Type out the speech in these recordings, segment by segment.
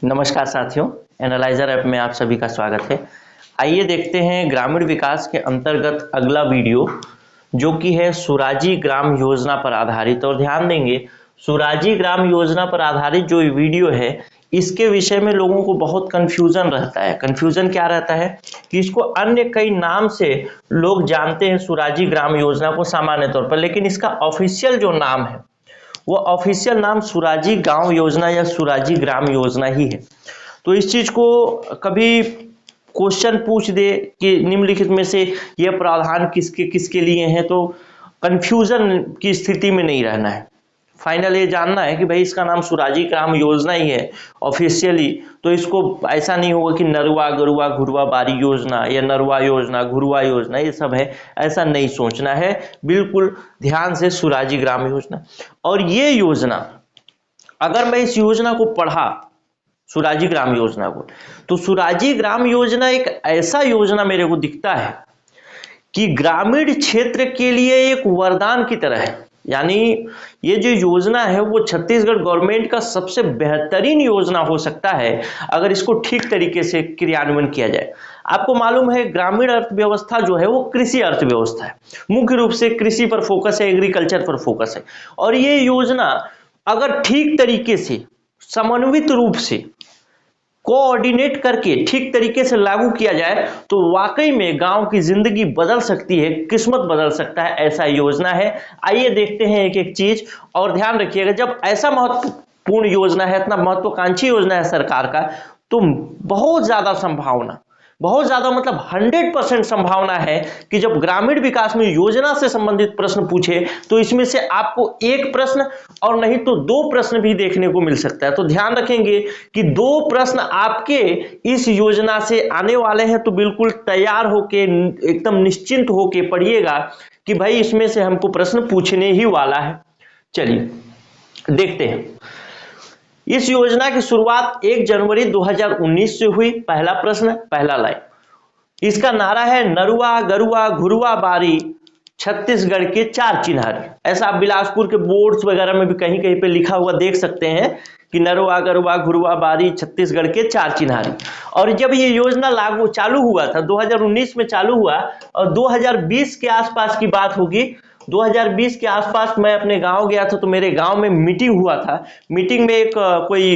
नमस्कार साथियों, analyser app में आप सभी का स्वागत है। आइए देखते हैं ग्रामीण विकास के अंतर्गत अगला वीडियो, जो कि है सुराजी ग्राम योजना पर आधारित। और ध्यान देंगे, सुराजी ग्राम योजना पर आधारित जो वीडियो है, इसके विषय में लोगों को बहुत कंफ्यूजन रहता है। कंफ्यूजन क्या रहता है कि इसको अन्य कई नाम से लोग जानते हैं, सुराजी ग्राम योजना को सामान्य तौर पर, लेकिन इसका ऑफिशियल जो नाम है वो ऑफिशियल नाम सुराजी गांव योजना या सुराजी ग्राम योजना ही है। तो इस चीज को कभी क्वेश्चन पूछ दे कि निम्नलिखित में से यह प्रावधान किसके किसके लिए हैं, तो कंफ्यूजन की स्थिति में नहीं रहना है। फाइनल ये जानना है कि भाई इसका नाम सुराजी ग्राम योजना ही है ऑफिशियली, तो इसको ऐसा नहीं होगा कि नरवा गरुआ घुरवा बारी योजना या नरवा योजना घुरवा योजना ये सब है, ऐसा नहीं सोचना है। बिल्कुल ध्यान से सुराजी ग्राम योजना। और ये योजना, अगर मैं इस योजना को पढ़ा, सुराजी ग्राम योजना को, तो सुराजी ग्राम योजना एक ऐसा योजना मेरे को दिखता है कि ग्रामीण क्षेत्र के लिए एक वरदान की तरह है। यानी ये जो योजना है वो छत्तीसगढ़ गवर्नमेंट का सबसे बेहतरीन योजना हो सकता है अगर इसको ठीक तरीके से क्रियान्वयन किया जाए। आपको मालूम है ग्रामीण अर्थव्यवस्था जो है वो कृषि अर्थव्यवस्था है, मुख्य रूप से कृषि पर फोकस है, एग्रीकल्चर पर फोकस है। और ये योजना अगर ठीक तरीके से समन्वित रूप से कोऑर्डिनेट करके ठीक तरीके से लागू किया जाए तो वाकई में गांव की जिंदगी बदल सकती है, किस्मत बदल सकता है, ऐसा योजना है। आइए देखते हैं एक एक चीज। और ध्यान रखिएगा, जब ऐसा महत्वपूर्ण योजना है, इतना महत्वाकांक्षी योजना है सरकार का, तो बहुत ज्यादा मतलब 100% संभावना है कि जब ग्रामीण विकास में योजना से संबंधित प्रश्न पूछे तो इसमें से आपको एक प्रश्न और नहीं तो 2 प्रश्न भी देखने को मिल सकता है। तो ध्यान रखेंगे कि 2 प्रश्न आपके इस योजना से आने वाले हैं, तो बिल्कुल तैयार होके एकदम निश्चिंत होके पढ़िएगा कि भाई इसमें से हमको प्रश्न पूछने ही वाला है। चलिए देखते हैं। इस योजना की शुरुआत 1 जनवरी 2019 से हुई। पहला प्रश्न, पहला लाइन, इसका नारा है नरुआ गरुआ घुरुआ बारी छत्तीसगढ़ के 4 चिन्हारी। ऐसा आप बिलासपुर के बोर्ड्स वगैरह में भी कहीं कहीं पे लिखा हुआ देख सकते हैं कि नरुआ गरुआ घुरुआ बारी छत्तीसगढ़ के 4 चिन्हारी। और जब ये योजना लागू चालू हुआ था, 2019 में चालू हुआ, और 2020 के आसपास की बात होगी, 2020 के आसपास मैं अपने गांव गया था, तो मेरे गांव में मीटिंग हुआ था। मीटिंग में एक कोई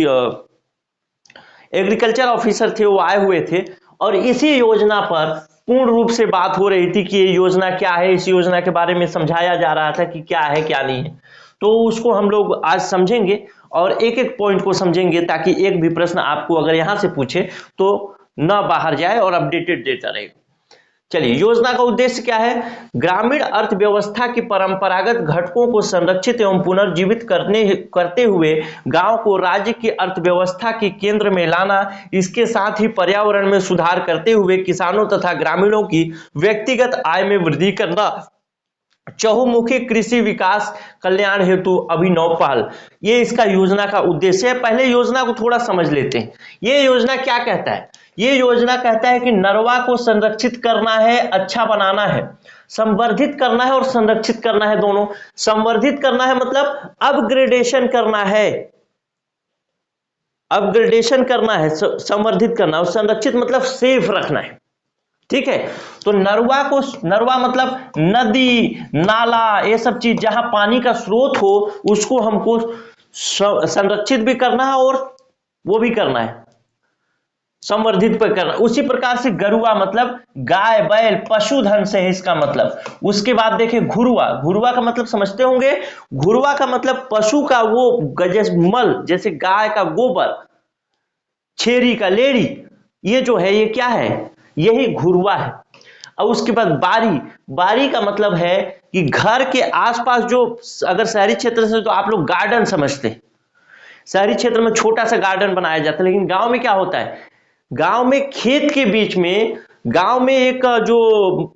एग्रीकल्चर ऑफिसर थे, वो आए हुए थे, और इसी योजना पर पूर्ण रूप से बात हो रही थी कि ये योजना क्या है, इस योजना के बारे में समझाया जा रहा था कि क्या है क्या नहीं है। तो उसको हम लोग आज समझेंगे और एक एक पॉइंट को समझेंगे, ताकि एक भी प्रश्न आपको अगर यहां से पूछे तो ना बाहर जाए और अपडेटेड देता रहेगा। चलिए, योजना का उद्देश्य क्या है? ग्रामीण अर्थव्यवस्था की परंपरागत घटकों को संरक्षित एवं पुनर्जीवित करते हुए गांव को राज्य की अर्थव्यवस्था के केंद्र में लाना, इसके साथ ही पर्यावरण में सुधार करते हुए किसानों तथा ग्रामीणों की व्यक्तिगत आय में वृद्धि करना, चहुमुखी कृषि विकास कल्याण हेतु अभिनव पहल, ये इसका योजना का उद्देश्य है। पहले योजना को थोड़ा समझ लेते हैं। ये योजना क्या कहता है? ये योजना कहता है कि नरवा को संरक्षित करना है, अच्छा बनाना है, संवर्धित करना है और संरक्षित करना है, दोनों। संवर्धित करना है मतलब अपग्रेडेशन करना है, अपग्रेडेशन करना है, संवर्धित करना, और संरक्षित मतलब सेफ रखना है। ठीक है, तो नरवा मतलब नदी नाला, ये सब चीज जहां पानी का स्रोत हो उसको हमको संरक्षित भी करना है और वो भी करना है, संवर्धित पर करना। उसी प्रकार से गरुआ मतलब गाय बैल पशुधन से है इसका मतलब। उसके बाद देखें घुरुआ, घुरुआ का मतलब समझते होंगे। घुरुआ का मतलब पशु का वो गजमल, जैसे गाय का गोबर, छेरी का लेड़ी, ये जो है ये क्या है? यही घुरुआ है। और उसके बाद बारी, बारी का मतलब है कि घर के आसपास जो, अगर शहरी क्षेत्र से तो आप लोग गार्डन समझते हैं, शहरी क्षेत्र में छोटा सा गार्डन बनाया जाता है, लेकिन गांव में क्या होता है? गांव में खेत के बीच में गांव में एक जो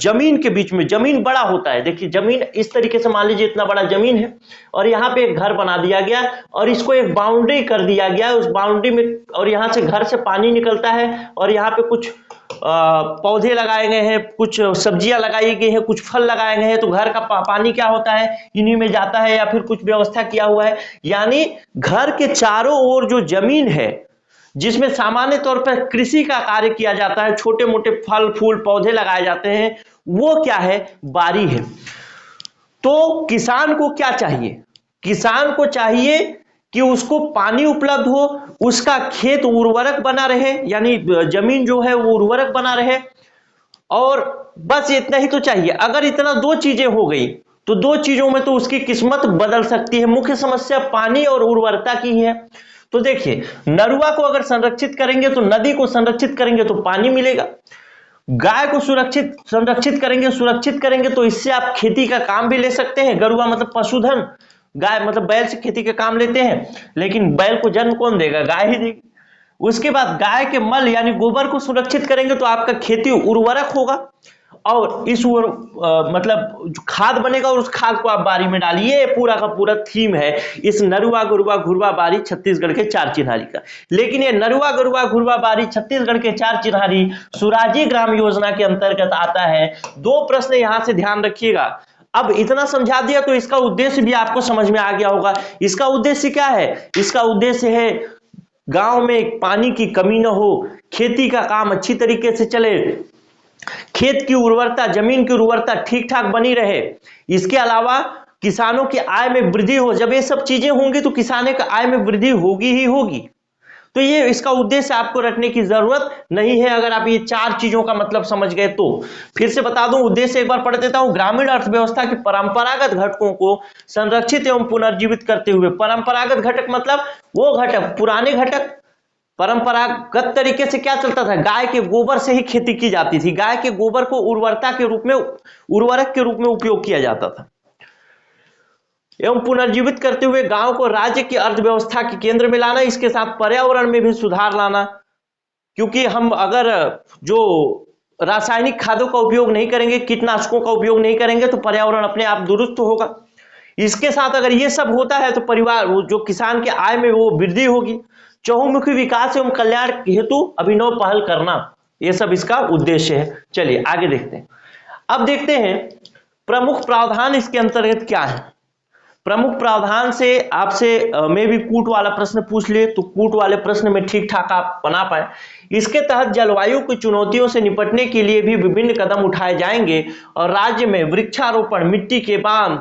जमीन के बीच में, जमीन बड़ा होता है, देखिए जमीन इस तरीके से, मान लीजिए इतना बड़ा जमीन है और यहाँ पे एक घर बना दिया गया और इसको एक बाउंड्री कर दिया गया है, उस बाउंड्री में, और यहाँ से घर से पानी निकलता है और यहाँ पे कुछ पौधे लगाए गए हैं, कुछ सब्जियां लगाई गई हैं, कुछ फल लगाए गए हैं, तो घर का पानी क्या होता है, इन्हीं में जाता है, या फिर कुछ व्यवस्था किया हुआ है। यानी घर के चारों ओर जो जमीन है जिसमें सामान्य तौर पर कृषि का कार्य किया जाता है, छोटे मोटे फल फूल पौधे लगाए जाते हैं, वो क्या है, बारी है। तो किसान को क्या चाहिए, किसान को चाहिए कि उसको पानी उपलब्ध हो, उसका खेत उर्वरक बना रहे, यानी जमीन जो है वो उर्वरक बना रहे, और बस इतना ही तो चाहिए। अगर इतना दो चीजें हो गई तो दो चीजों में तो उसकी किस्मत बदल सकती है। मुख्य समस्या पानी और उर्वरता की है। तो देखिए, नरुआ को अगर संरक्षित करेंगे तो, नदी को संरक्षित करेंगे तो पानी मिलेगा, गाय को संरक्षित करेंगे तो इससे आप खेती का काम भी ले सकते हैं। गरुआ मतलब पशुधन, गाय मतलब बैल से खेती का काम लेते हैं, लेकिन बैल को जन्म कौन देगा, गाय ही देगी। उसके बाद गाय के मल यानी गोबर को सुरक्षित करेंगे तो आपका खेती उर्वरक होगा, और इस मतलब जो खाद बनेगा और उस खाद को आप बारी में डालिए। पूरा का पूरा थीम है इस नरुआ गरुआ घुरवा बारी छत्तीसगढ़ के चार चिन्हारी का। लेकिन ये नरुआ गरुआ घुरवा बारी छत्तीसगढ़ के चार चिन्हारी सुराजी ग्राम योजना के अंतर्गत आता है। दो प्रश्न यहां से ध्यान रखिएगा। अब इतना समझा दिया तो इसका उद्देश्य भी आपको समझ में आ गया होगा। इसका उद्देश्य क्या है, इसका उद्देश्य है गांव में पानी की कमी न हो, खेती का काम अच्छी तरीके से चले, खेत की उर्वरता, जमीन की उर्वरता ठीक ठाक बनी रहे। इसके अलावा किसानों की आय में वृद्धि हो। जब ये सब चीजें होंगी तो किसानों की आय में वृद्धि होगी ही होगी। तो ये इसका उद्देश्य आपको रटने की जरूरत नहीं है, अगर आप ये चार चीजों का मतलब समझ गए तो। फिर से बता दूं, उद्देश्य एक बार पढ़ देता हूं। ग्रामीण अर्थव्यवस्था के परंपरागत घटकों को संरक्षित एवं पुनर्जीवित करते हुए। परंपरागत घटक मतलब वो घटक, पुराने घटक। परंपरागत तरीके से क्या चलता था, गाय के गोबर से ही खेती की जाती थी। गाय के गोबर को उर्वरता के रूप में, उर्वरक के रूप में उपयोग किया जाता था। एवं पुनर्जीवित करते हुए गांव को राज्य की अर्थव्यवस्था के केंद्र में लाना, इसके साथ पर्यावरण में भी सुधार लाना। क्योंकि हम अगर जो रासायनिक खादों का उपयोग नहीं करेंगे, कीटनाशकों का उपयोग नहीं करेंगे, तो पर्यावरण अपने आप दुरुस्त होगा। इसके साथ अगर ये सब होता है तो परिवार, जो किसान के आय में वो वृद्धि होगी। चहुमुखी विकास एवं कल्याण हेतु अभिनव पहल करना, ये सब इसका उद्देश्य है। चलिए आगे देखते हैं। अब देखते हैं प्रमुख प्रावधान इसके अंतर्गत क्या है। प्रमुख प्रावधान से आपसे मैं भी कूट वाला प्रश्न पूछ लिए तो कूट वाले प्रश्न में ठीक ठाक आप बना पाए। इसके तहत जलवायु की चुनौतियों से निपटने के लिए भी विभिन्न कदम उठाए जाएंगे और राज्य में वृक्षारोपण, मिट्टी के बांध,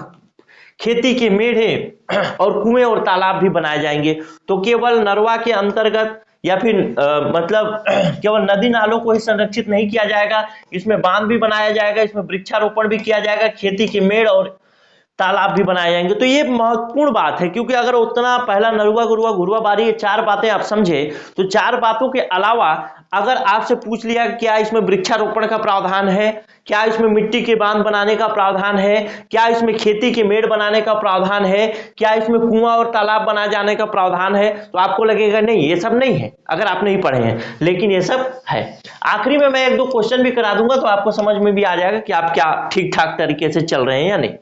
खेती के मेढ़े और कुएं और तालाब भी बनाए जाएंगे। तो केवल नरवा के अंतर्गत या फिर मतलब केवल नदी नालों को ही संरक्षित नहीं किया जाएगा, इसमें बांध भी बनाया जाएगा, इसमें वृक्षारोपण भी किया जाएगा, खेती के मेढ़ और तालाब भी बनाए जाएंगे। तो ये महत्वपूर्ण बात है, क्योंकि अगर उतना पहला नरुआ गुरुआ घुरवा बारी, ये चार बातें आप समझे, तो चार बातों के अलावा अगर आपसे पूछ लिया क्या इसमें वृक्षारोपण का प्रावधान है, क्या इसमें मिट्टी के बांध बनाने का प्रावधान है, क्या इसमें खेती के मेढ़ बनाने का प्रावधान है, क्या इसमें कुआं और तालाब बनाए जाने का प्रावधान है, तो आपको लगेगा नहीं ये सब नहीं है अगर आप नहीं पढ़े हैं, लेकिन ये सब है। आखिरी में मैं एक दो क्वेश्चन भी करा दूंगा तो आपको समझ में भी आ जाएगा कि आप क्या ठीक ठाक तरीके से चल रहे हैं या नहीं।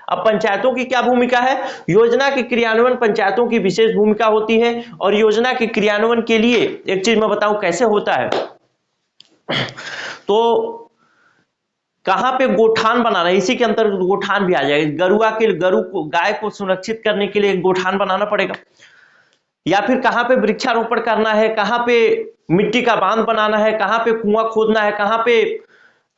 अब पंचायतों की क्या भूमिका है। योजना के क्रियान्वयन पंचायतों की विशेष भूमिका होती है, और योजना के क्रियान्वयन के लिए एक चीज मैं बताऊं कैसे होता है। तो कहां पे गोठान बनाना, इसी के अंतर्गत गोठान भी आ जाएगा। गरु को, गाय को सुरक्षित करने के लिए गोठान बनाना पड़ेगा, या फिर कहां पे वृक्षारोपण करना है, कहां पे मिट्टी का बांध बनाना है, कहां पे कुआं खोदना है, कहां पे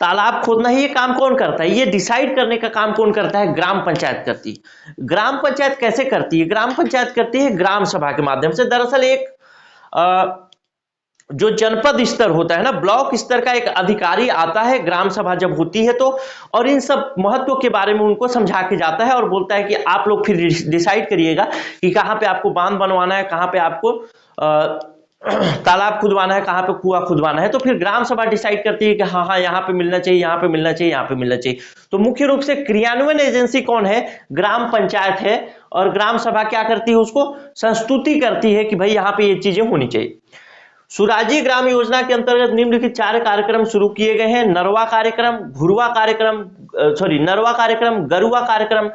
तालाब खोदना है, ये काम कौन करता है, ये डिसाइड करने का काम कौन करता है, ग्राम पंचायत करती है। ग्राम पंचायत कैसे करती है, ग्राम पंचायत करती है ग्राम सभा के माध्यम से। दरअसल एक जो जनपद स्तर होता है ना, ब्लॉक स्तर का एक अधिकारी आता है ग्राम सभा जब होती है तो, और इन सब महत्व के बारे में उनको समझा के जाता है और बोलता है कि आप लोग फिर डिसाइड करिएगा कि कहां पे आपको बांध बनवाना है, कहां पे आपको तालाब खुदवाना है, कहां पे कुआं खुदवाना है। तो फिर ग्राम सभा डिसाइड करती है कि हाँ हाँ यहाँ पे मिलना चाहिए, यहाँ पे मिलना चाहिए, यहाँ पे मिलना चाहिए। तो मुख्य रूप से क्रियान्वयन एजेंसी कौन है, ग्राम पंचायत है, और ग्राम सभा क्या करती है, उसको संस्तुति करती है कि भाई यहाँ पे ये चीजें होनी चाहिए। सुराजी ग्राम योजना के अंतर्गत निम्नलिखित 4 कार्यक्रम शुरू किए गए हैं। नरवा कार्यक्रम, घुरवा कार्यक्रम, नरवा कार्यक्रम, गरुआ कार्यक्रम,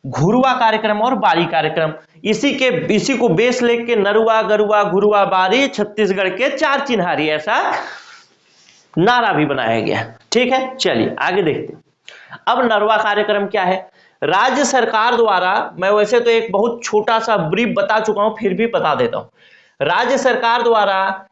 घुरवा कार्यक्रम और बारी कार्यक्रम। इसी को बेस लेके नरुआ, गरुआ, घुरवा, बारी छत्तीसगढ़ के 4 चिन्हारी ऐसा नारा भी बनाया गया। ठीक है, चलिए आगे देखते हैं। अब नरवा कार्यक्रम क्या है? राज्य सरकार द्वारा, मैं वैसे तो एक बहुत छोटा सा ब्रीफ बता चुका हूं, फिर भी बता देता हूं। राज्य सरकार द्वारा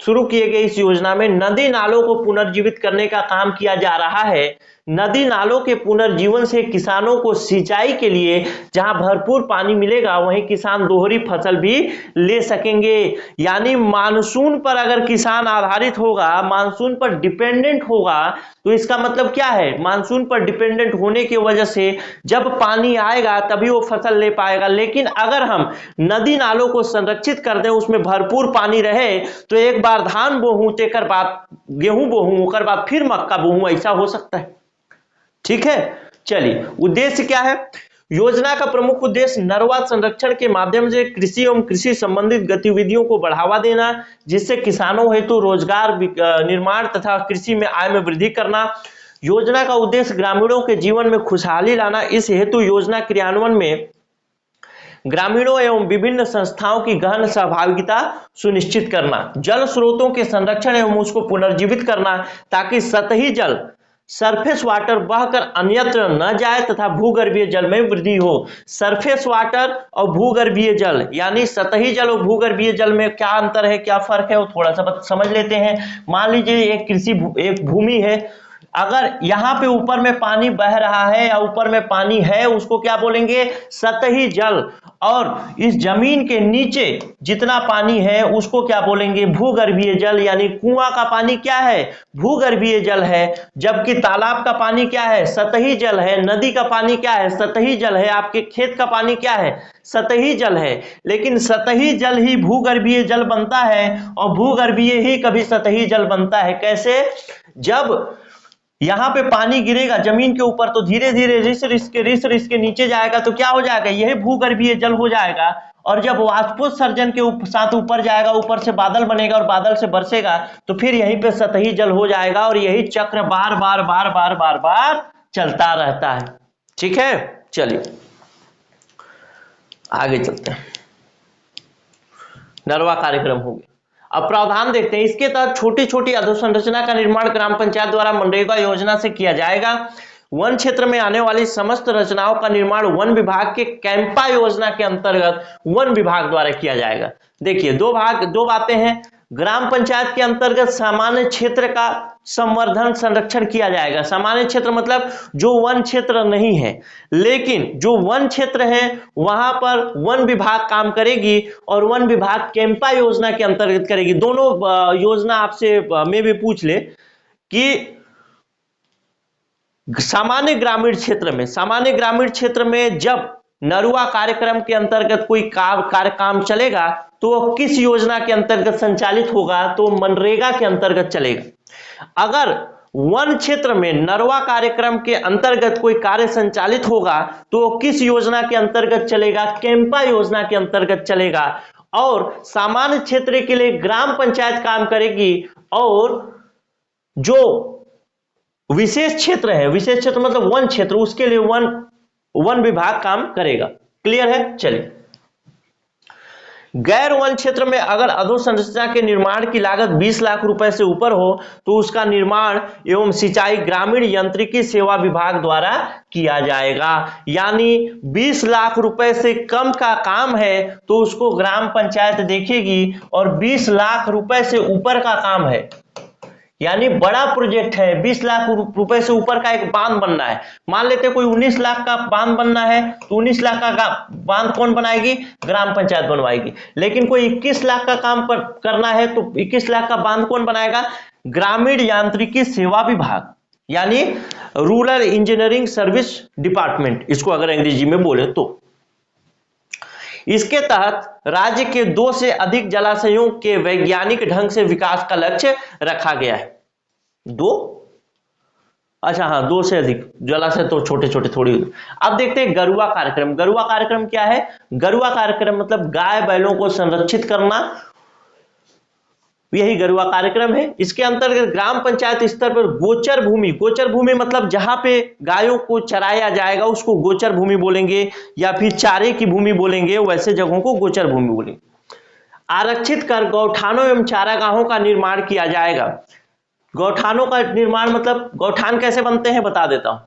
शुरू किए गए इस योजना में नदी नालों को पुनर्जीवित करने का काम किया जा रहा है। नदी नालों के पुनर्जीवन से किसानों को सिंचाई के लिए जहां भरपूर पानी मिलेगा वहीं किसान दोहरी फसल भी ले सकेंगे। यानी मानसून पर अगर किसान आधारित होगा, मानसून पर डिपेंडेंट होगा, तो इसका मतलब क्या है? मानसून पर डिपेंडेंट होने की वजह से जब पानी आएगा तभी वो फसल ले पाएगा। लेकिन अगर हम नदी नालों को संरक्षित कर दें, उसमें भरपूर पानी रहे, तो एक बार धान बोहूं, तेकर बाद गेहूं बोहूं, ओकर बाद फिर मक्का बोहूं, ऐसा हो सकता है। ठीक है, चलिए उद्देश्य क्या है? योजना का प्रमुख उद्देश्य नरवा संरक्षण के माध्यम से कृषि एवं कृषि संबंधित गतिविधियों को बढ़ावा देना, जिससे किसानों हेतु रोजगार निर्माण तथा कृषि में आय में वृद्धि करना। योजना का उद्देश्य ग्रामीणों के जीवन में खुशहाली लाना। इस हेतु योजना क्रियान्वयन में ग्रामीणों एवं विभिन्न संस्थाओं की गहन सहभागिता सुनिश्चित करना। जल स्रोतों के संरक्षण एवं उसको पुनर्जीवित करना, ताकि सतही जल सरफेस वाटर बहकर अन्यत्र न जाए तथा भूगर्भीय जल में वृद्धि हो। सरफेस वाटर और भूगर्भीय जल, यानी सतही जल और भूगर्भीय जल में क्या अंतर है, क्या फर्क है, वो थोड़ा सा समझ लेते हैं। मान लीजिए एक भूमि है, अगर यहां पे ऊपर में पानी बह रहा है या ऊपर में पानी है, उसको क्या बोलेंगे? सतही जल। और इस जमीन के नीचे जितना पानी है उसको क्या बोलेंगे? भूगर्भीय जल। यानी कुआं का पानी क्या है? भूगर्भीय जल है। जबकि तालाब का पानी क्या है? सतही जल है। नदी का पानी क्या है? सतही जल है। आपके खेत का पानी क्या है? सतही जल है। लेकिन सतही जल ही भूगर्भीय जल बनता है और भूगर्भीय ही कभी सतही जल बनता है। कैसे? जब यहां पे पानी गिरेगा जमीन के ऊपर, तो धीरे धीरे रिस रिस के नीचे जाएगा, तो क्या हो जाएगा? यही भूगर्भीय जल हो जाएगा। और जब वाष्पोत्सर्जन के साथ ऊपर जाएगा, ऊपर से बादल बनेगा और बादल से बरसेगा, तो फिर यहीं पे सतही जल हो जाएगा। और यही चक्र बार बार बार बार बार बार चलता रहता है। ठीक है, चलिए आगे चलते हैं। नरवा कार्यक्रम हो गया। अब प्रावधान देखते हैं। इसके तहत छोटी छोटी अधोसंरचना का निर्माण ग्राम पंचायत द्वारा मनरेगा योजना से किया जाएगा। वन क्षेत्र में आने वाली समस्त रचनाओं का निर्माण वन विभाग के कैंपा योजना के अंतर्गत वन विभाग द्वारा किया जाएगा। देखिए, दो बातें हैं। ग्राम पंचायत के अंतर्गत सामान्य क्षेत्र का संवर्धन संरक्षण किया जाएगा। सामान्य क्षेत्र मतलब जो वन क्षेत्र नहीं है, लेकिन जो वन क्षेत्र है वहां पर वन विभाग काम करेगी और वन विभाग कैंपा योजना के अंतर्गत करेगी। दोनों योजना आपसे में भी पूछ ले कि सामान्य ग्रामीण क्षेत्र में जब नरुआ कार्यक्रम के अंतर्गत कोई काम चलेगा तो वह किस योजना के अंतर्गत संचालित होगा? तो मनरेगा के अंतर्गत चलेगा। अगर वन क्षेत्र में नरवा कार्यक्रम के अंतर्गत कोई कार्य संचालित होगा तो वह किस योजना के अंतर्गत चलेगा? कैंपा योजना के अंतर्गत चलेगा। और सामान्य क्षेत्र के लिए ग्राम पंचायत काम करेगी और जो विशेष क्षेत्र है, विशेष क्षेत्र मतलब वन क्षेत्र, उसके लिए वन विभाग काम करेगा। क्लियर है? चलिए, गैर वन क्षेत्र में अगर अधोसंरचना के निर्माण की लागत 20 लाख रुपए से ऊपर हो तो उसका निर्माण एवं सिंचाई ग्रामीण यांत्रिकी सेवा विभाग द्वारा किया जाएगा। यानी 20 लाख रुपए से कम का काम है तो उसको ग्राम पंचायत देखेगी, और 20 लाख रुपए से ऊपर का काम है, यानी बड़ा प्रोजेक्ट है, 20 लाख रुपए से ऊपर का एक बांध बनना है। मान लेते कोई 19 लाख का बांध बनना है तो 19 लाख का बांध कौन बनाएगी? ग्राम पंचायत बनवाएगी। लेकिन कोई 21 लाख का काम करना है तो 21 लाख का बांध कौन बनाएगा? ग्रामीण यांत्रिकी सेवा विभाग, यानी रूरल इंजीनियरिंग सर्विस डिपार्टमेंट, इसको अगर अंग्रेजी में बोले तो। इसके तहत राज्य के 2 से अधिक जलाशयों के वैज्ञानिक ढंग से विकास का लक्ष्य रखा गया है। 2 अच्छा हाँ, 2 से अधिक, जलाशय तो छोटे छोटे थोड़ी। अब देखते हैं गरुआ कार्यक्रम। गरुआ कार्यक्रम क्या है? गरुआ कार्यक्रम मतलब गाय बैलों को संरक्षित करना, यही गरुआ कार्यक्रम है। इसके अंतर्गत ग्राम पंचायत स्तर पर गोचर भूमि, गोचर भूमि मतलब जहां पे गायों को चराया जाएगा उसको गोचर भूमि बोलेंगे, या फिर चारे की भूमि बोलेंगे, वैसे जगहों को गोचर भूमि बोलेंगे। आरक्षित कर गौठानों एवं चारागाहों का निर्माण किया जाएगा। गौठानों का निर्माण मतलब गौठान कैसे बनते हैं बता देता हूं।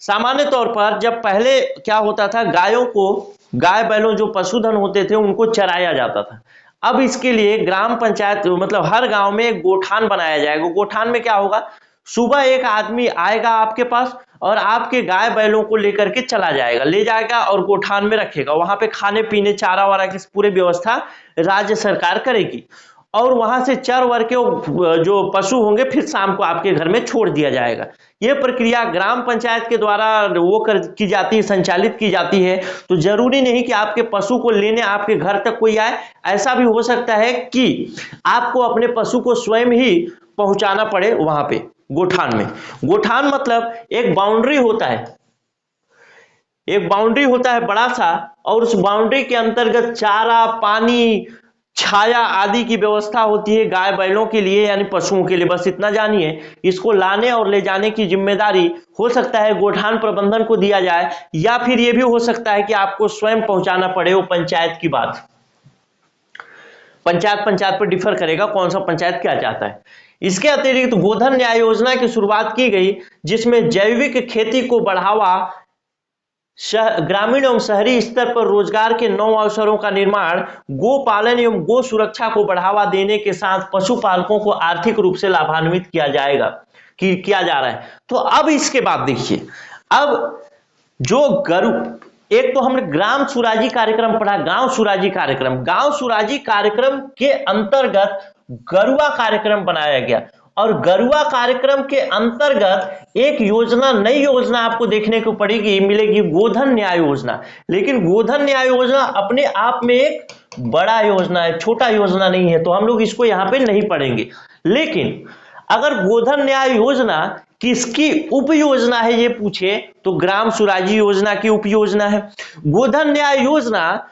सामान्य तौर पर जब पहले क्या होता था, गायों को, गाय बैलों जो पशुधन होते थे उनको चराया जाता था। अब इसके लिए ग्राम पंचायत मतलब हर गांव में एक गोठान बनाया जाएगा। गोठान में क्या होगा, सुबह एक आदमी आएगा आपके पास और आपके गाय बैलों को लेकर के चला जाएगा, ले जाएगा और गोठान में रखेगा। वहां पे खाने पीने चारा वारा की पूरी व्यवस्था राज्य सरकार करेगी, और वहां से चर वर के जो पशु होंगे फिर शाम को आपके घर में छोड़ दिया जाएगा। यह प्रक्रिया ग्राम पंचायत के द्वारा की जाती है, संचालित की जाती है। तो जरूरी नहीं कि आपके पशु को लेने आपके घर तक कोई आए, ऐसा भी हो सकता है कि आपको अपने पशु को स्वयं ही पहुंचाना पड़े वहां पे गोठान में। गोठान मतलब एक बाउंड्री होता है, एक बाउंड्री होता है बड़ा सा, और उस बाउंड्री के अंतर्गत चारा, पानी, छाया आदि की व्यवस्था होती है गाय बैलों के लिए, यानी पशुओं के लिए। बस इतना जानिए, इसको लाने और ले जाने की जिम्मेदारी हो सकता है गोठान प्रबंधन को दिया जाए, या फिर यह भी हो सकता है कि आपको स्वयं पहुंचाना पड़े। वो पंचायत की बात, पंचायत पर डिफर करेगा कौन सा पंचायत क्या चाहता है। इसके अतिरिक्त गोधन न्याय योजना की शुरुआत की गई, जिसमें जैविक खेती को बढ़ावा, ग्रामीण एवं शहरी स्तर पर रोजगार के नौ अवसरों का निर्माण, गो पालन एवं गो सुरक्षा को बढ़ावा देने के साथ पशुपालकों को आर्थिक रूप से लाभान्वित किया जाएगा, किया जा रहा है। तो अब इसके बाद देखिए, अब जो एक तो हमने ग्राम सुराजी कार्यक्रम पढ़ा, गांव सुराजी कार्यक्रम। गांव सुराजी कार्यक्रम के अंतर्गत गरुआ कार्यक्रम बनाया गया, और गरुआ कार्यक्रम के अंतर्गत एक योजना, नई योजना आपको देखने को पड़ेगी, मिलेगी, गोधन न्याय योजना। लेकिन गोधन न्याय योजना अपने आप में एक बड़ा योजना है, छोटा योजना नहीं है, तो हम लोग इसको यहां पे नहीं पढ़ेंगे। लेकिन अगर गोधन न्याय योजना किसकी उप योजना है ये पूछे, तो ग्राम सुराजी योजना की उप योजना है। गोधन न्याय योजना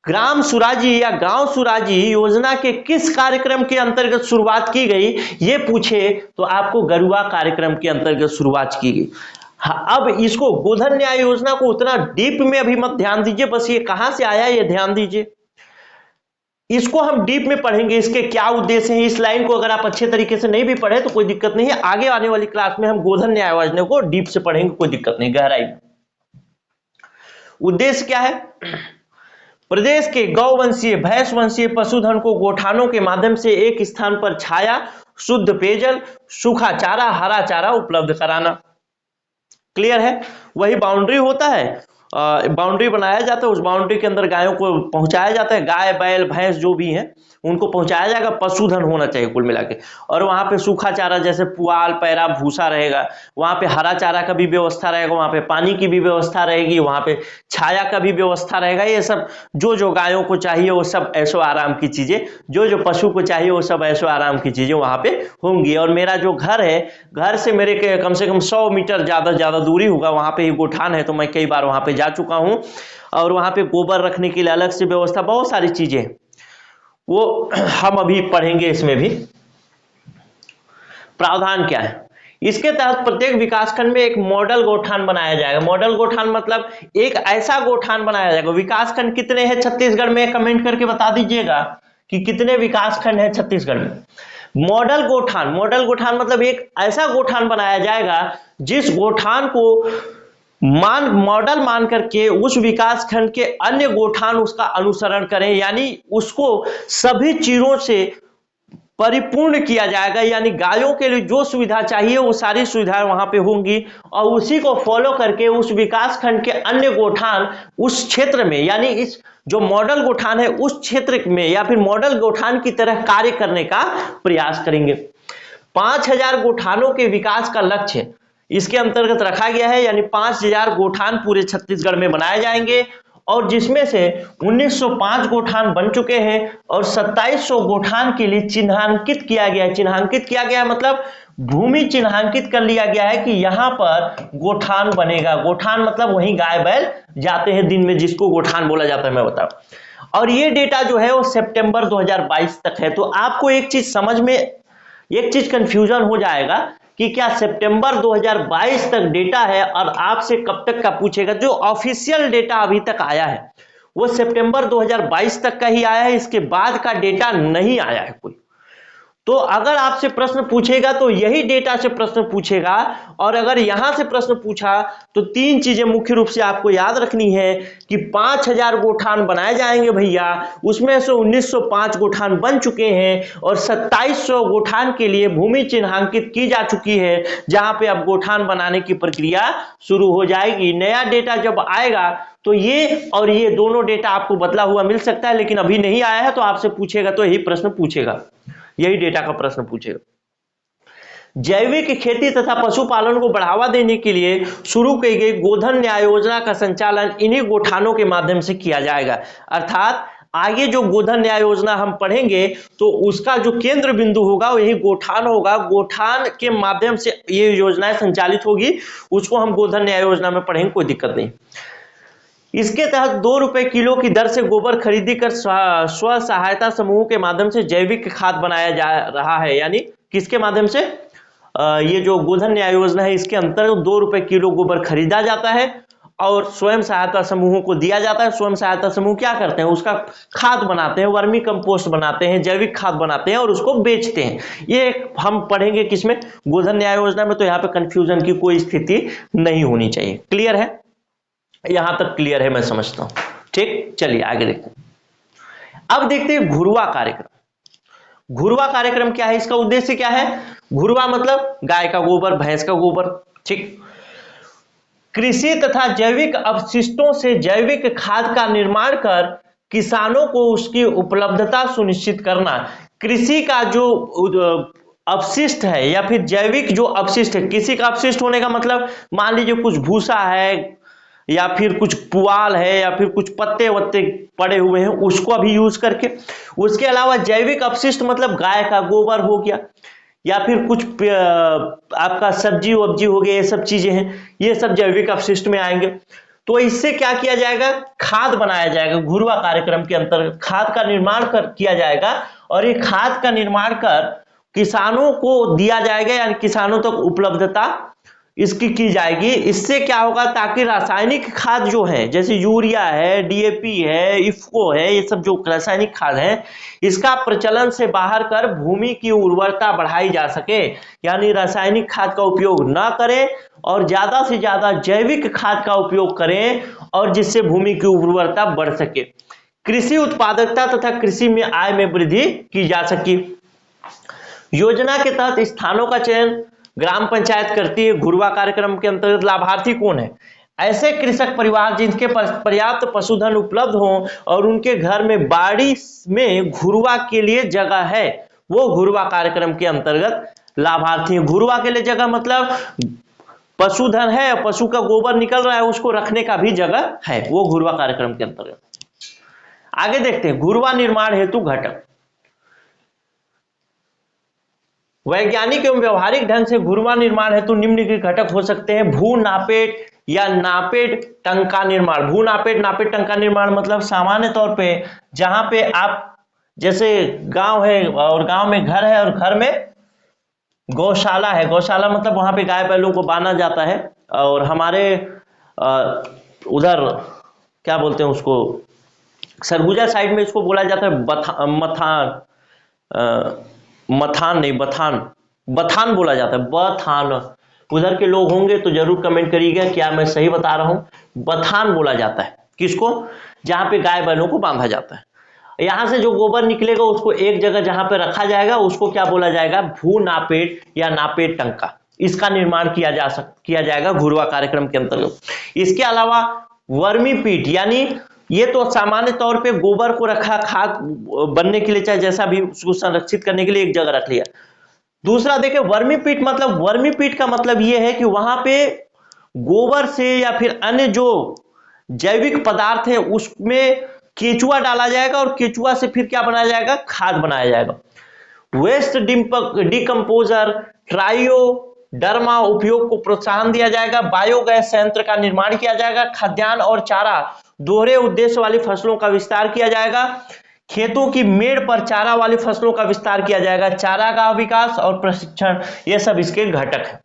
ग्राम सुराजी या गांव सुराजी योजना के किस कार्यक्रम के अंतर्गत शुरुआत की गई ये पूछे, तो आपको गरुआ कार्यक्रम के अंतर्गत शुरुआत की गई। अब इसको गोधन न्याय योजना को उतना डीप में अभी मत ध्यान दीजिए, बस ये कहां से आया ये ध्यान दीजिए। इसको हम डीप में पढ़ेंगे, इसके क्या उद्देश्य हैं। इस लाइन को अगर आप अच्छे तरीके से नहीं भी पढ़े तो कोई दिक्कत नहीं है, आगे आने वाली क्लास में हम गोधन न्याय योजना को डीप से पढ़ेंगे, कोई दिक्कत नहीं, गहराई में। उद्देश्य क्या है? प्रदेश के गौवंशीय, भैंस वंशीय पशुधन को गोठानों के माध्यम से एक स्थान पर छाया, शुद्ध पेयजल, सूखा चारा, हरा चारा उपलब्ध कराना। क्लियर है? वही बाउंड्री होता है, बाउंड्री बनाया जाता है, उस बाउंड्री के अंदर गायों को पहुंचाया जाता है, गाय बैल भैंस जो भी हैं उनको पहुंचाया जाएगा, पशुधन होना चाहिए कुल मिला के। और वहां पे सूखा चारा जैसे पुआल, पैरा, भूसा रहेगा, वहां पे हरा चारा का भी व्यवस्था रहेगा, वहां पे पानी की भी व्यवस्था रहेगी, वहां पे छाया का भी व्यवस्था रहेगा। ये सब जो जो गायों को चाहिए वो सब ऐशो आराम की चीजें, जो जो पशु को चाहिए वो सब ऐशो आराम की चीजें वहां पे होंगी। और मेरा जो घर है, घर से मेरे कम से कम 100 मीटर ज्यादा दूरी होगा, वहां पे गोठान है, तो मैं कई बार वहां पे जा चुका हूं। और वहां पे गोबर रखने के लिए अलग से व्यवस्था, बहुत सारी चीजें, वो हम अभी पढ़ेंगे। इसमें भी प्रावधान क्या है, इसके तहत प्रत्येक विकासखंड में एक मॉडल गोठान बनाया जाएगा। मॉडल गोठान मतलब एक ऐसा गोठान बनाया जाएगा। विकासखंड कितने हैं छत्तीसगढ़ में, कमेंट करके बता दीजिएगा कि कितने विकासखंड हैं छत्तीसगढ़ में। मॉडल गोठान, मॉडल गोठान मतलब एक ऐसा गोठान बनाया जाएगा जिस गोठान को मॉडल मान करके उस विकासखंड के अन्य गोठान उसका अनुसरण करें, यानी उसको सभी चीजों से परिपूर्ण किया जाएगा। यानी गायों के लिए जो सुविधा चाहिए वो सारी सुविधाएं वहां पे होंगी, और उसी को फॉलो करके उस विकासखंड के अन्य गोठान उस क्षेत्र में, यानी इस जो मॉडल गोठान है उस क्षेत्र में या फिर मॉडल गोठान की तरह कार्य करने का प्रयास करेंगे। 5000 गोठानों के विकास का लक्ष्य इसके अंतर्गत रखा गया है, यानी 5000 गोठान पूरे छत्तीसगढ़ में बनाए जाएंगे। और जिसमें से 1905 गोठान बन चुके हैं और 2700 गोठान के लिए चिन्हांकित किया गया है। चिन्हांकित किया गया है मतलब भूमि चिन्हांकित कर लिया गया है कि यहां पर गोठान बनेगा। गोठान मतलब वहीं गाय बैल जाते हैं दिन में, जिसको गोठान बोला जाता है, मैं बताऊं। और ये डेटा जो है वो सितंबर 2022 तक है। तो आपको एक चीज समझ में, एक चीज कंफ्यूजन हो जाएगा कि क्या सितंबर 2022 तक डेटा है और आपसे कब तक का पूछेगा। जो ऑफिशियल डेटा अभी तक आया है वो सितंबर 2022 तक का ही आया है, इसके बाद का डेटा नहीं आया है कोई। तो अगर आपसे प्रश्न पूछेगा तो यही डेटा से प्रश्न पूछेगा। और अगर यहां से प्रश्न पूछा तो तीन चीजें मुख्य रूप से आपको याद रखनी है कि 5000 गोठान बनाए जाएंगे भैया, उसमें से 1905 गोठान बन चुके हैं और 2700 गोठान के लिए भूमि चिन्हांकित की जा चुकी है, जहां पे अब गोठान बनाने की प्रक्रिया शुरू हो जाएगी। नया डेटा जब आएगा तो ये और ये दोनों डेटा आपको बदला हुआ मिल सकता है, लेकिन अभी नहीं आया है तो आपसे पूछेगा तो यही प्रश्न पूछेगा, यही डेटा का प्रश्न पूछेगा। जैविक खेती तथा पशुपालन को बढ़ावा देने के लिए शुरू की गई गोधन न्याय योजना का संचालन इन्हीं गोठानों के माध्यम से किया जाएगा। अर्थात आगे जो गोधन न्याय योजना हम पढ़ेंगे तो उसका जो केंद्र बिंदु होगा वो यही गोठान होगा। गोठान के माध्यम से ये योजनाएं संचालित होगी, उसको हम गोधन न्याय योजना में पढ़ेंगे, कोई दिक्कत नहीं। इसके तहत 2 रुपए किलो की दर से गोबर खरीदी कर स्व सहायता समूह के माध्यम से जैविक खाद बनाया जा रहा है। यानी किसके माध्यम से? ये जो गोधन न्याय योजना है इसके अंतर्गत 2 रुपए किलो गोबर खरीदा जाता है और स्वयं सहायता समूहों को दिया जाता है। स्वयं सहायता समूह क्या करते हैं? उसका खाद बनाते हैं, वर्मी कंपोस्ट बनाते हैं, जैविक खाद बनाते हैं और उसको बेचते हैं। ये हम पढ़ेंगे किसमें? गोधन न्याय योजना में। तो यहाँ पे कंफ्यूजन की कोई स्थिति नहीं होनी चाहिए। क्लियर है? यहां तक क्लियर है मैं समझता हूं। ठीक, चलिए आगे देखते हैं। अब देखते हैं घुरवा कार्यक्रम। घुरवा कार्यक्रम क्या है? इसका उद्देश्य क्या है? घुरवा मतलब गाय का गोबर, भैंस का गोबर। ठीक, कृषि तथा जैविक अपशिष्टों से जैविक खाद का निर्माण कर किसानों को उसकी उपलब्धता सुनिश्चित करना। कृषि का जो अपशिष्ट है या फिर जैविक जो अपशिष्ट है, किसी का अपशिष्ट होने का मतलब मान लीजिए कुछ भूसा है या फिर कुछ पुआल है या फिर कुछ पत्ते वत्ते पड़े हुए हैं, उसको अभी यूज करके। उसके अलावा जैविक अपशिष्ट मतलब गाय का गोबर हो गया या फिर कुछ आपका सब्जी वब्जी हो गया, ये सब चीजें हैं, ये सब जैविक अपशिष्ट में आएंगे। तो इससे क्या किया जाएगा? खाद बनाया जाएगा। घुरवा कार्यक्रम के अंतर्गत खाद का निर्माण किया जाएगा और ये खाद का निर्माण कर किसानों को दिया जाएगा, यानी किसानों तक उपलब्धता इसकी की जाएगी। इससे क्या होगा? ताकि रासायनिक खाद जो है, जैसे यूरिया है, डीएपी है, इफ्को है, ये सब जो रासायनिक खाद है, इसका प्रचलन से बाहर कर भूमि की उर्वरता बढ़ाई जा सके। यानी रासायनिक खाद का उपयोग ना करें और ज्यादा से ज्यादा जैविक खाद का उपयोग करें और जिससे भूमि की उर्वरता बढ़ सके। कृषि उत्पादकता तथा कृषि में आय में वृद्धि की जा सके। योजना के तहत स्थानों का चयन ग्राम पंचायत करती है। घुरवा कार्यक्रम के अंतर्गत लाभार्थी कौन है? ऐसे कृषक परिवार जिनके पास पर्याप्त पशुधन उपलब्ध हो और उनके घर में बाड़ी में घुरवा के लिए जगह है, वो घुरवा कार्यक्रम के अंतर्गत लाभार्थी है। घुरवा के लिए जगह मतलब पशुधन है, पशु का गोबर निकल रहा है, उसको रखने का भी जगह है, वो घुरवा कार्यक्रम के अंतर्गत। आगे देखते हैं घुरवा निर्माण हेतु घटक। वैज्ञानिक एवं व्यवहारिक ढंग से घुरवा निर्माण हेतु निम्नलिखित घटक हो सकते हैं। भू नापेट या नापेट टंका निर्माण। भू नापेट नापेट टंका निर्माण मतलब सामान्य तौर पे जहां पे आप, जैसे गांव है और गांव में घर है और घर में गौशाला है। गौशाला मतलब वहां पे गाय बैलों को बांधा जाता है। और हमारे उधर क्या बोलते हैं उसको, सरगुजा साइड में इसको बोला जाता है मथान नहीं, बथान बोला जाता है। बथान, उधर के लोग होंगे तो जरूर कमेंट करिएगा क्या मैं सही बता रहा हूं। बथान बोला जाता है किसको? जहां पे गाय बैलों को बांधा जाता है। यहां से जो गोबर निकलेगा उसको एक जगह जहां पे रखा जाएगा उसको क्या बोला जाएगा? भू नापेट या नापेट टंका। इसका निर्माण किया जाएगा घुरवा कार्यक्रम के अंतर्गत। इसके अलावा वर्मी पीट, यानी ये तो सामान्य तौर पे गोबर को रखा खाद बनने के लिए, चाहे जैसा भी उसको संरक्षित करने के लिए एक जगह रख लिया। दूसरा देखें वर्मी पीट मतलब, वर्मी पीट का मतलब ये है कि वहां पे गोबर से या फिर अन्य जो जैविक पदार्थ है उसमें केचुआ डाला जाएगा और केचुआ से फिर क्या बनाया जाएगा, खाद बनाया जाएगा। वेस्ट डिकम्पोजर ट्रायोडर्मा उपयोग को प्रोत्साहन दिया जाएगा। बायोगैस संयंत्र का निर्माण किया जाएगा। खाद्यान्न और चारा दोहरे उद्देश्य वाली फसलों का विस्तार किया जाएगा। खेतों की मेड़ पर चारा वाली फसलों का विस्तार किया जाएगा। चारा का विकास और प्रशिक्षण, ये सब इसके घटक हैं।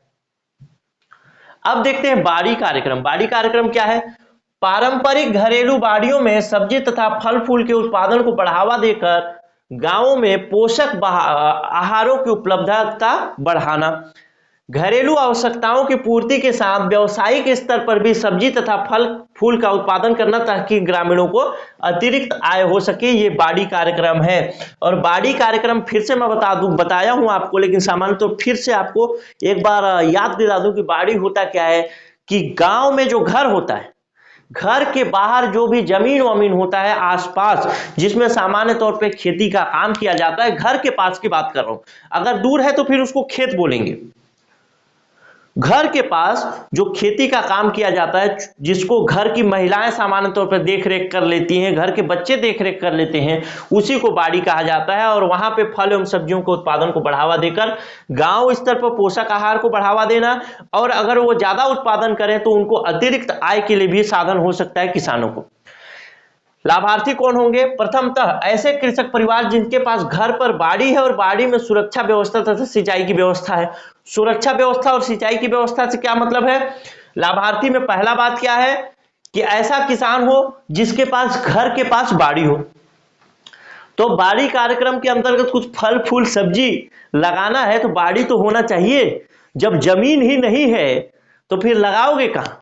अब देखते हैं बाड़ी कार्यक्रम। बाड़ी कार्यक्रम क्या है? पारंपरिक घरेलू बाड़ियों में सब्जी तथा फल फूल के उत्पादन को बढ़ावा देकर गांवों में पोषक आहारों की उपलब्धता बढ़ाना। घरेलू आवश्यकताओं की पूर्ति के साथ व्यावसायिक स्तर पर भी सब्जी तथा फल फूल का उत्पादन करना ताकि ग्रामीणों को अतिरिक्त आय हो सके, ये बाड़ी कार्यक्रम है। और बाड़ी कार्यक्रम फिर से मैं बताया हूं आपको, लेकिन सामान्य तो फिर से आपको एक बार याद दिला दूं कि बाड़ी होता क्या है कि गांव में जो घर होता है, घर के बाहर जो भी जमीन वमीन होता है आसपास, जिसमें सामान्य तौर पे खेती का काम किया जाता है, घर के पास की बात कर रहा हूं। अगर दूर है तो फिर उसको खेत बोलेंगे। घर के पास जो खेती का काम किया जाता है, जिसको घर की महिलाएं सामान्य तौर पर देख रेख कर लेती हैं, घर के बच्चे देख रेख कर लेते हैं, उसी को बाड़ी कहा जाता है। और वहां पे फल एवं सब्जियों के उत्पादन को बढ़ावा देकर गांव स्तर पर पोषक आहार को बढ़ावा देना, और अगर वो ज्यादा उत्पादन करें तो उनको अतिरिक्त आय के लिए भी साधन हो सकता है किसानों को। लाभार्थी कौन होंगे? प्रथमतः ऐसे कृषक परिवार जिनके पास घर पर बाड़ी है और बाड़ी में सुरक्षा व्यवस्था तथा सिंचाई की व्यवस्था है। सुरक्षा व्यवस्था और सिंचाई की व्यवस्था से क्या मतलब है? लाभार्थी में पहला बात क्या है कि ऐसा किसान हो जिसके पास घर के पास बाड़ी हो। तो बाड़ी कार्यक्रम के अंतर्गत कुछ फल फूल सब्जी लगाना है तो बाड़ी तो होना चाहिए। जब जमीन ही नहीं है तो फिर लगाओगे कहां?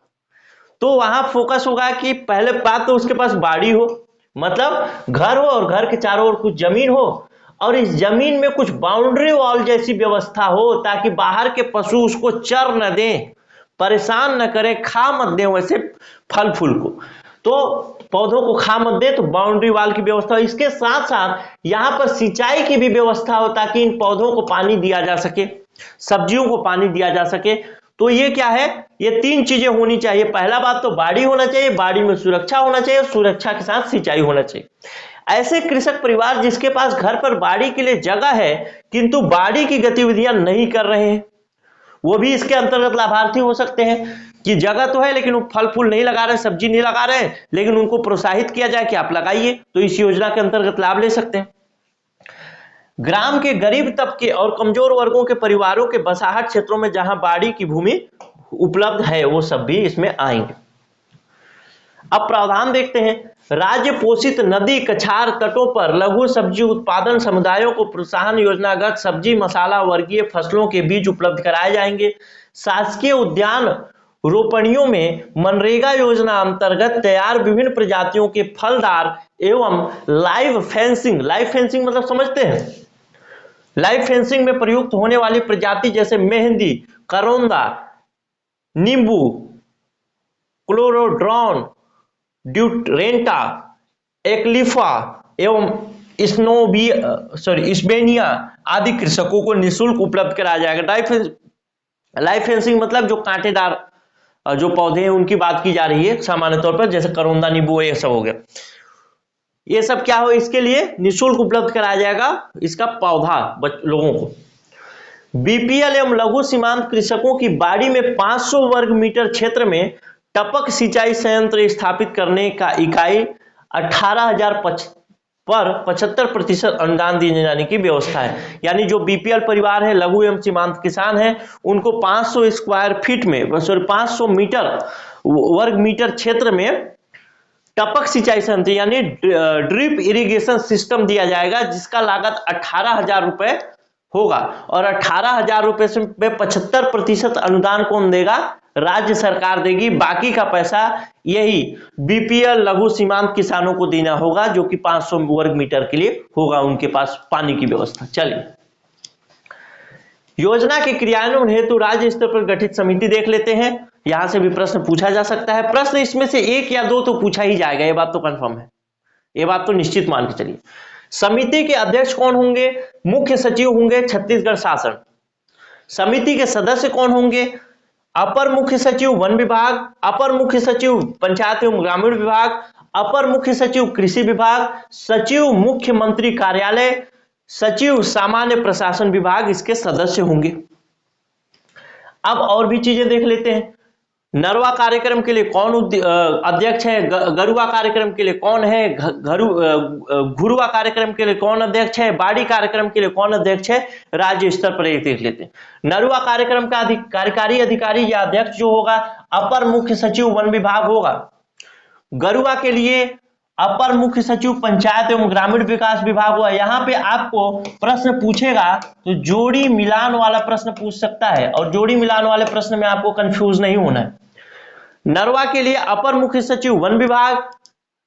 तो वहां फोकस होगा कि पहले बात तो उसके पास बाड़ी हो, मतलब घर हो और घर के चारों ओर कुछ जमीन हो, और इस जमीन में कुछ बाउंड्री वॉल जैसी व्यवस्था हो ताकि बाहर के पशु उसको चर न दें, परेशान न करें, खा मत दें वैसे फल फूल को, तो पौधों को खा मत दे, तो बाउंड्री वॉल की व्यवस्था हो। इसके साथ साथ यहां पर सिंचाई की भी व्यवस्था हो ताकि इन पौधों को पानी दिया जा सके, सब्जियों को पानी दिया जा सके। तो ये क्या है? ये तीन चीजें होनी चाहिए। पहला बात तो बाड़ी होना चाहिए, बाड़ी में सुरक्षा होना चाहिए, सुरक्षा के साथ सिंचाई होना चाहिए। ऐसे कृषक परिवार जिसके पास घर पर बाड़ी के लिए जगह है किंतु बाड़ी की गतिविधियां नहीं कर रहे हैं, वो भी इसके अंतर्गत लाभार्थी हो सकते हैं। कि जगह तो है लेकिन वो फल फूल नहीं लगा रहे, सब्जी नहीं लगा रहे, लेकिन उनको प्रोत्साहित किया जाए कि आप लगाइए, तो इस योजना के अंतर्गत लाभ ले सकते हैं। ग्राम के गरीब तबके और कमजोर वर्गों के परिवारों के बसाहट क्षेत्रों में जहां बाड़ी की भूमि उपलब्ध है वो सब भी इसमें आएंगे। अब प्रावधान देखते हैं। राज्य पोषित नदी कछार तटों पर लघु सब्जी उत्पादन समुदायों को प्रोत्साहन योजनागत सब्जी मसाला वर्गीय फसलों के बीज उपलब्ध कराए जाएंगे। शासकीय उद्यान रोपणियों में मनरेगा योजना अंतर्गत तैयार विभिन्न प्रजातियों के फलदार एवं लाइव फेंसिंग मतलब समझते हैं? लाइव फेंसिंग में प्रयुक्त होने वाली प्रजाति जैसे मेहंदी, करोंदा, नींबू, क्लोरोड्रॉन, ड्यूरेंटा, एक्लिफा एवं स्पेनिया आदि कृषकों को निःशुल्क उपलब्ध कराया जाएगा। लाइव फेंसिंग मतलब जो कांटेदार जो पौधे हैं उनकी बात की जा रही है सामान्य तौर पर, जैसे करोंदा, नींबू, ये सब हो गया। ये सब क्या हो, इसके लिए निःशुल्क उपलब्ध कराया जाएगा इसका पौधा लोगों को। बीपीएल एवं लघु सीमांत कृषकों की बाड़ी में 500 वर्ग मीटर क्षेत्र में टपक सिंचाई संयंत्र स्थापित करने का इकाई 18,000 पर 75% अनुदान दिए जाने की व्यवस्था है। यानी जो बीपीएल परिवार है, लघु एवं सीमांत किसान है, उनको 500 स्क्वायर फीट में 500 वर्ग मीटर क्षेत्र में टपक सिंचाई संयंत्र यानी ड्रिप इरिगेशन सिस्टम दिया जाएगा, जिसका लागत 18,000 रुपए होगा। और 18,000 रुपए से 75% अनुदान कौन देगा? राज्य सरकार देगी। बाकी का पैसा यही बीपीएल लघु सीमांत किसानों को देना होगा, जो कि 500 वर्ग मीटर के लिए होगा उनके पास पानी की व्यवस्था। चलिए, योजना के क्रियान्वयन हेतु राज्य स्तर पर गठित समिति देख लेते हैं। यहां से भी प्रश्न पूछा जा सकता है। प्रश्न इसमें से एक या दो तो पूछा ही जाएगा, ये बात तो कंफर्म है, ये बात तो निश्चित मान के चलिए। समिति के अध्यक्ष कौन होंगे? मुख्य सचिव होंगे छत्तीसगढ़ शासन। समिति के सदस्य कौन होंगे? अपर मुख्य सचिव वन विभाग, अपर मुख्य सचिव पंचायत एवं ग्रामीण विभाग, अपर मुख्य सचिव कृषि विभाग, सचिव मुख्यमंत्री कार्यालय, सचिव सामान्य प्रशासन विभाग इसके सदस्य होंगे। अब और भी चीजें देख लेते हैं। नरवा कार्यक्रम के लिए कौन अध्यक्ष है, गरुआ कार्यक्रम के लिए कौन है, घुरुआ कार्यक्रम के लिए कौन अध्यक्ष है, बाड़ी कार्यक्रम के लिए कौन अध्यक्ष है, राज्य स्तर पर एक देख लेते हैं। नरवा कार्यक्रम का कार्यकारी अधिकारी या अध्यक्ष जो होगा अपर मुख्य सचिव वन विभाग होगा। गरुआ के लिए अपर मुख्य सचिव पंचायत एवं ग्रामीण विकास विभाग हुआ। यहां पे आपको प्रश्न पूछेगा तो जोड़ी मिलान वाला प्रश्न पूछ सकता है, और जोड़ी मिलान वाले प्रश्न में आपको कंफ्यूज नहीं होना है। नरवा के लिए अपर मुख्य सचिव वन विभाग,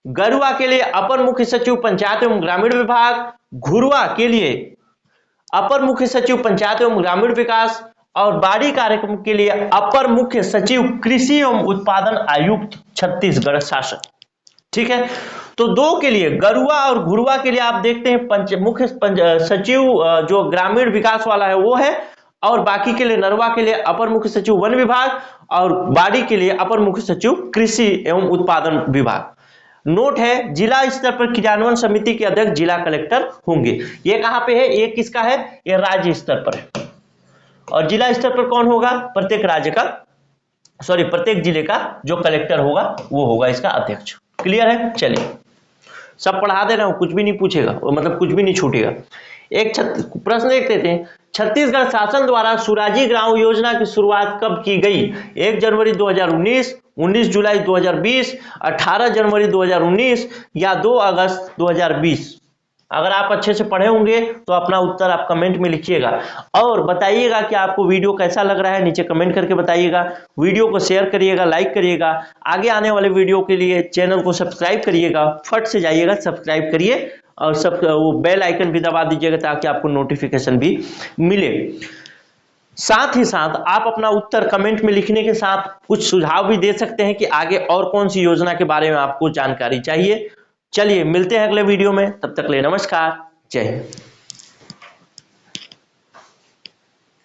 गरुआ के लिए अपर मुख्य सचिव पंचायत एवं ग्रामीण विभाग, घुरुआ के लिए अपर मुख्य सचिव पंचायत एवं ग्रामीण विकास, और बाड़ी कार्यक्रम के लिए अपर मुख्य सचिव कृषि एवं उत्पादन आयुक्त छत्तीसगढ़ शासन। ठीक है, तो दो के लिए गरुआ और घुरुआ के लिए आप देखते हैं मुख्य सचिव जो ग्रामीण विकास वाला है वो है, और बाकी के लिए नरवा के लिए अपर मुख्य सचिव वन विभाग, और बाड़ी के लिए अपर मुख्य सचिव कृषि एवं उत्पादन विभाग। नोट है, जिला स्तर पर क्रियान्वयन समिति के अध्यक्ष जिला कलेक्टर होंगे। ये कहां पे है, ये किसका है, ये राज्य स्तर पर है। और जिला स्तर पर कौन होगा, प्रत्येक राज्य का प्रत्येक जिले का जो कलेक्टर होगा वो होगा इसका अध्यक्ष। क्लियर है, चलिए सब पढ़ा दे रहा हूं, कुछ भी नहीं पूछेगा, मतलब कुछ भी नहीं छूटेगा। एक प्रश्न देख लेते हैं। छत्तीसगढ़ शासन द्वारा सुराजी ग्राम योजना की शुरुआत कब की गई? 1 जनवरी 2019, 19 जुलाई 2020, 18 जनवरी 2019 या 2 अगस्त 2020? अगर आप अच्छे से पढ़े होंगे तो अपना उत्तर आप कमेंट में लिखिएगा, और बताइएगा कि आपको वीडियो कैसा लग रहा है, नीचे कमेंट करके बताइएगा। वीडियो को शेयर करिएगा, लाइक करिएगा। आगे आने वाले वीडियो के लिए चैनल को सब्सक्राइब करिएगा, फट से जाइएगा सब्सक्राइब करिए, और वो बेल आइकन भी दबा दीजिएगा ताकि आपको नोटिफिकेशन भी मिले। साथ ही साथ आप अपना उत्तर कमेंट में लिखने के साथ कुछ सुझाव भी दे सकते हैं कि आगे और कौन सी योजना के बारे में आपको जानकारी चाहिए। चलिए मिलते हैं अगले वीडियो में, तब तक के लिए नमस्कार, जय हिंद।